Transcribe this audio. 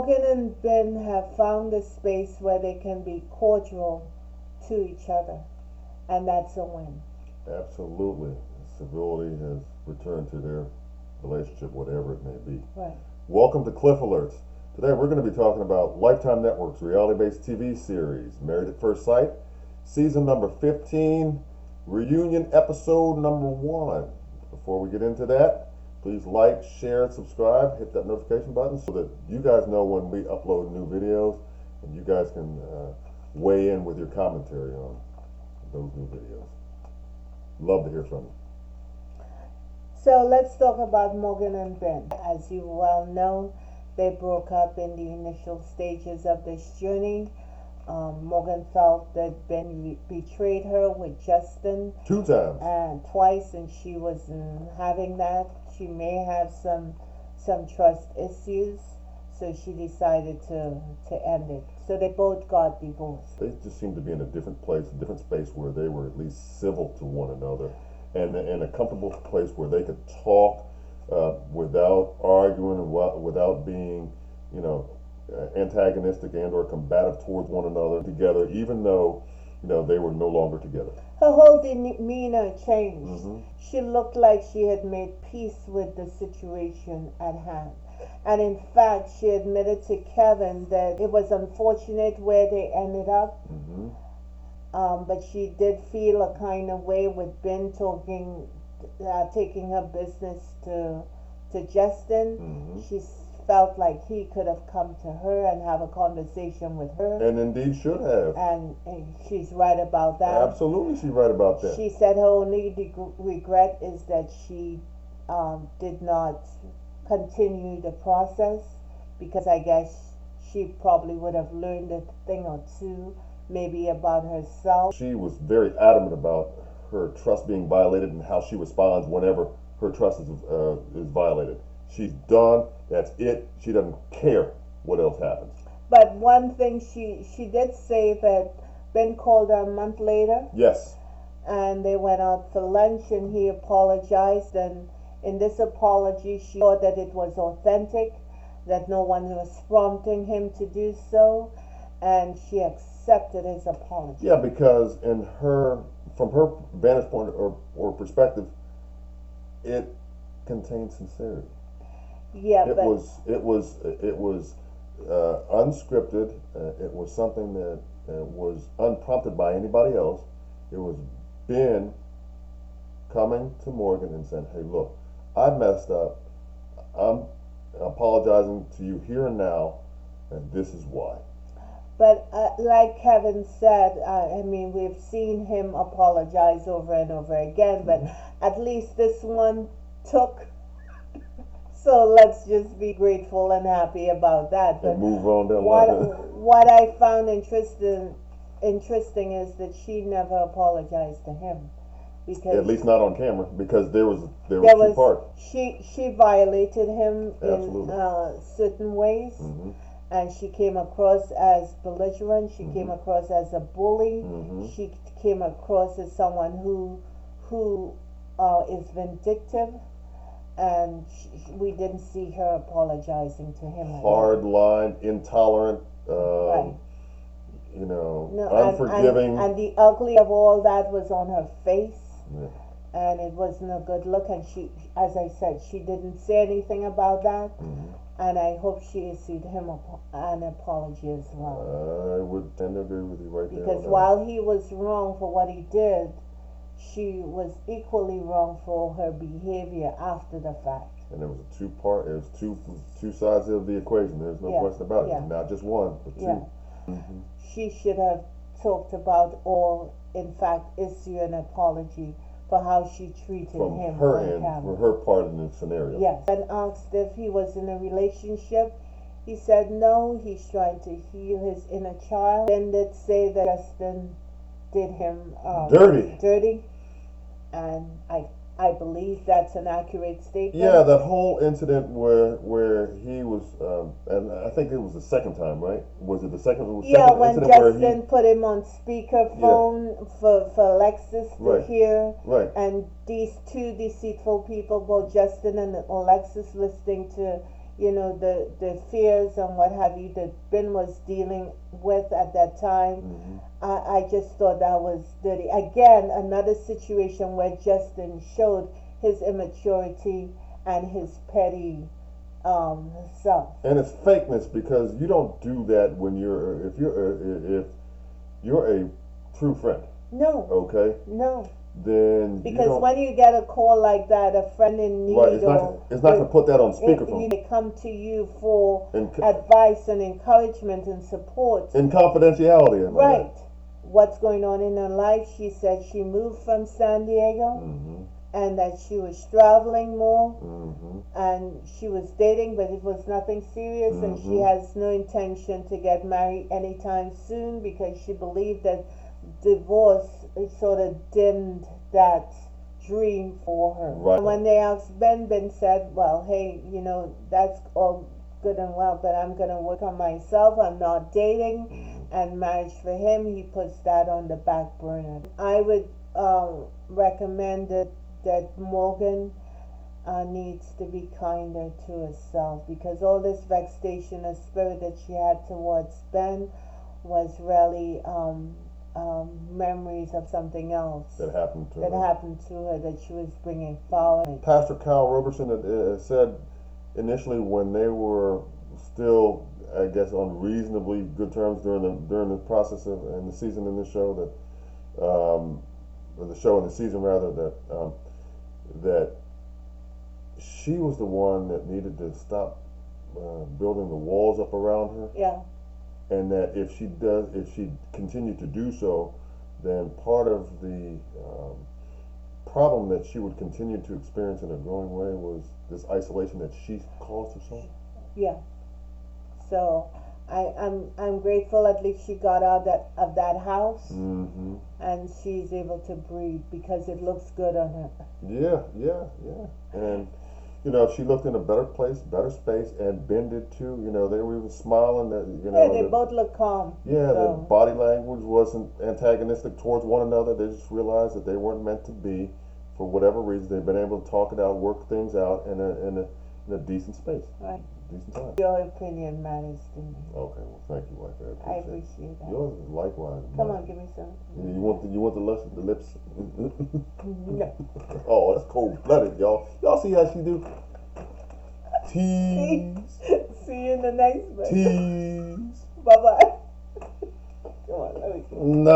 Morgan and Ben have found a space where they can be cordial to each other, and that's a win. Absolutely. Civility has returned to their relationship, whatever it may be. Right. Welcome to Cliff Alerts. Today we're going to be talking about Lifetime Network's reality-based TV series, Married at First Sight, season number 15, reunion episode number 1. Before we get into that, please like, share, and subscribe. Hit that notification button so that you guys know when we upload new videos, and you guys can weigh in with your commentary on those new videos. Love to hear from you. So let's talk about Morgan and Ben. As you well know, they broke up in the initial stages of this journey. Morgan felt that Ben betrayed her with Justin 2 times and twice, and she wasn't having that. She may have some trust issues, so she decided to end it. So they both got divorced. They just seemed to be in a different place, a different space where they were at least civil to one another, and in a comfortable place where they could talk without arguing and without being, antagonistic and or combative towards one another together, even though, they were no longer together. Her whole demeanor changed. Mm-hmm. She looked like she had made peace with the situation at hand. And in fact, she admitted to Kevin that it was unfortunate where they ended up. Mm-hmm. But she did feel a kind of way with Ben taking her business to Justin. Mm-hmm. She felt like he could have come to her and have a conversation with her. And indeed should have. And she's right about that. Absolutely, she's right about that. She said her only regret is that she did not continue the process, because I guess she probably would have learned a thing or two maybe about herself. She was very adamant about her trust being violated and how she responds whenever her trust is violated. She's done. That's it. She doesn't care what else happens. But one thing she did say that Ben called her a month later. Yes. And they went out for lunch and he apologized, and in this apology she thought that it was authentic, that no one was prompting him to do so, and she accepted his apology. Yeah, because from her vantage point or perspective, it contained sincerity. Yeah, it was unscripted. It was something that was unprompted by anybody else. It was Ben coming to Morgan and saying, "Hey, look, I messed up. I'm apologizing to you here and now, and this is why." But like Kevin said, we've seen him apologize over and over again, but at least this one took. So let's just be grateful and happy about that. But and move on down the line. What I found interesting is that she never apologized to him, because at least not on camera, because there was two parts. She violated him Absolutely. in certain ways. Mm-hmm. And she came across as belligerent. She came across as a bully. Mm-hmm. She came across as someone who is vindictive, and we didn't see her apologizing to him. Hard line, intolerant, right. Unforgiving. And the ugly of all that was on her face. Yeah. And it wasn't a good look. And she, as I said, she didn't say anything about that. Mm-hmm. And I hope she issued him an apology as well. I would tend to agree with you right there. Because while he was wrong for what he did, she was equally wrong for her behavior after the fact. And there was a two-part. It was two sides of the equation. There's no question about it. Not just one, but two. Yeah. Mm-hmm. She should have talked about, or in fact issue an apology for how she treated him her on end, camera. for her part in the scenario. Yes. When asked if he was in a relationship, he said no, he's trying to heal his inner child. Then did say that Justin did him dirty, and I believe that's an accurate statement. Yeah, that whole incident where he was, and I think it was the second time, right? Was it the second? Yeah, when Justin put him on speakerphone for Alexis to hear, right? And these two deceitful people, both Justin and Alexis, listening to the fears and what have you that Binh was dealing with at that time. Mm-hmm. I just thought that was dirty. Again, another situation where Justin showed his immaturity and his petty self. And it's fakeness, because you don't do that when if you're a true friend. No. Okay. No. Then because when you get a call like that, a friend in need, right, it's not going to put that on speakerphone. They come to you for advice and encouragement and support and confidentiality. Right. What's going on in her life? She said she moved from San Diego, mm-hmm. and that she was traveling more, mm-hmm. and she was dating, but it was nothing serious, mm-hmm. and she has no intention to get married anytime soon because she believed that divorce sort of dimmed that dream for her. Right. And when they asked Ben said, well, hey, that's all good and well, but I'm going to work on myself. I'm not dating, and marriage for him, he puts that on the back burner. I would recommend that Morgan needs to be kinder to herself, because all this vexation of spirit that she had towards Ben was really memories of something else that happened to her that she was bringing forward. Pastor Kyle Roberson had said initially, when they were still, I guess, on reasonably good terms during the process of and the season in the show, that or the show and the season rather, that she was the one that needed to stop building the walls up around her. Yeah. And that if she continued to do so, then part of the problem that she would continue to experience in a growing way was this isolation that she caused herself. Yeah. So I'm grateful at least she got out of that house, mm-hmm. and she's able to breathe because it looks good on her. Yeah. And she looked in a better place, better space, and Ben did too. They were even smiling. They both look calm. Yeah, the body language wasn't antagonistic towards one another. They just realized that they weren't meant to be, for whatever reason. They've been able to talk it out, work things out in a decent space. Right. Decent time. Your opinion matters to me. Okay, well, thank you, wife. I appreciate that. Yours is likewise. Come on, give me some. You want the lips? No. Oh, that's cold-blooded, y'all. Y'all see how she do? Tease. See you in the next one. Tease. Bye-bye. Come on, let me go. No.